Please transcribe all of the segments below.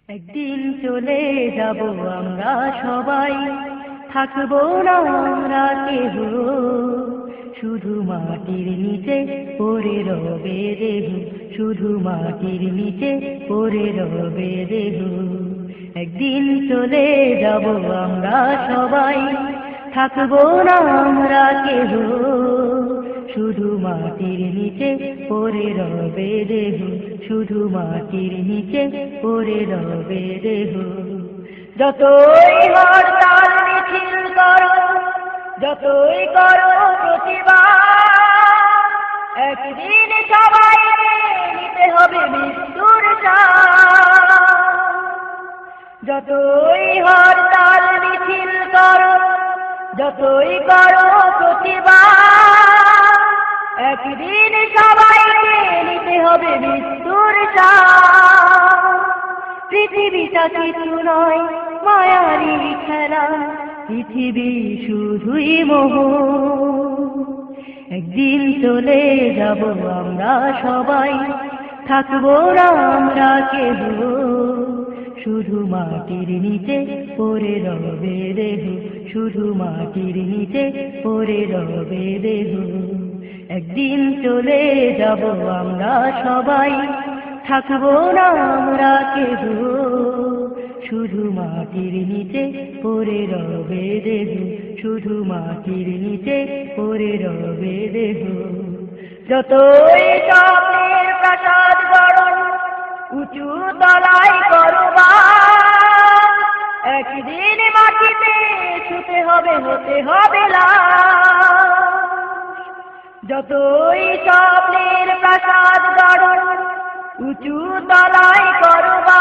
একদিন চলে যাব আমরা সবাই, থাকবো না আমরা কেহ, শুধু মাটির নিচে পড়ে রবে দেহ, শুধু মাটির নিচে পড়ে রবে দেহ। একদিন চলে যাব আমরা সবাই, থাকবো না আমরা কেহ, শুধু মাটির নিচে পড়ে রবে দেহ, শুধু মাটির নিচে পড়ে রবে দেহ। যতই হরতাল মিছিল করো, যতই করো প্রতিবাদ, একদিন সবাইকে নিতে হবে মৃত্যুর স্বাদ। যতই হরতাল মিছিল করো, যতই করো প্রতিবাদ, একদিন সবাইকে নিতে হবে মৃত্যুর স্বাদ। পৃথিবীটা কিছু নয় মায়ারি খেলা, পৃথিবী শুধুই মোহ। একদিন চলে যাব আমরা সবাই, থাকবো না আমরা কেহ, শুধু মাটির নিচে পড়ে রবে দেহ, শুধু মাটির নিচে পড়ে রবে দেহ। একদিন চলে যাব আমরা সবাই, থাকবো না আমরা কেহ, শুধু মাটির নিচে পড়ে রবে দেহ, শুধু মাটির নিচে পড়ে রবে দেহ। যতই স্বপ্নের প্রাসাদ গড়ো, উঁচু তলায় করবা, একদিন মাটিতে ছুতে হবে, হতে হবে লাশ। যতই স্বপ্নের প্রাসাদ গড়ো, উঁচু তলায় করবা,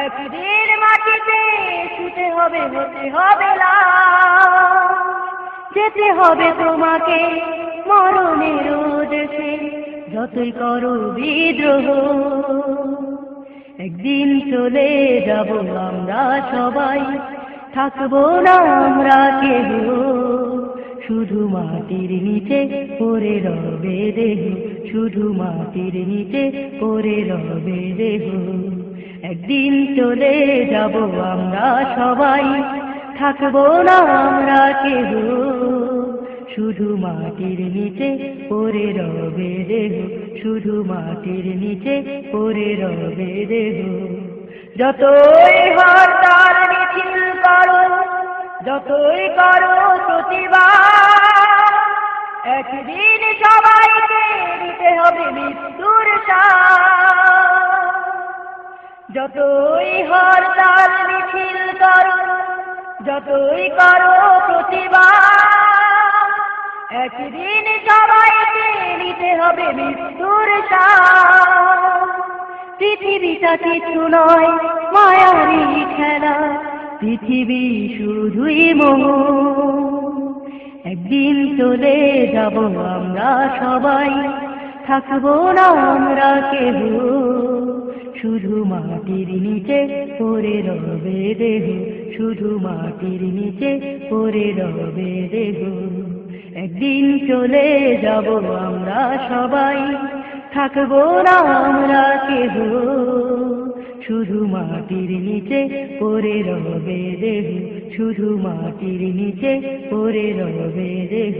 একদিন মাটিতে ছুতে হবে, হতে হবে লাশ। যেতে হবে তোমাকে মরণের দেশে, যতই করো বিদ্রোহ। একদিন চলে যাব আমরা সবাই, থাকবো না আমরা কেহ, শুধু মাটির নিচে পড়ে রবে দেহ, শুধু মাটির নিচে পড়ে রবে দেহ। একদিন চলে যাব আমরা সবাই, থাকবো না আমরা কেহ, শুধু মাটির নিচে পড়ে রবে দেহ, শুধু মাটির নিচে পড়ে রবে দেহ। যতই হরতাল মিছিল করো, যতই করো প্রতিবাদ, একদিন সবাইকে নিতে হবে মৃত্যুর স্বাদ। যতই হরতাল মিছিল করো, যতই করো প্রতিবাদ, একদিন সবাইকে নিতে হবে মৃত্যুর স্বাদ। পৃথিবীটা কিছু নয় মায়ারি খেলা, পৃথিবী শুধুই মোহ। একদিন চলে যাব আমরা সবাই, থাকবো না আমরা কেহ, শুধু মাটির নিচে পড়ে রবে দেহ, শুধু মাটির নিচে পড়ে রবে দেহ। একদিন চলে যাব আমরা সবাই, থাকবো না আমরা কেহ, শুধু মাটির নিচে পড়ে রবে দেহ, শুধু মাটির নিচে পড়ে রবে দেহ।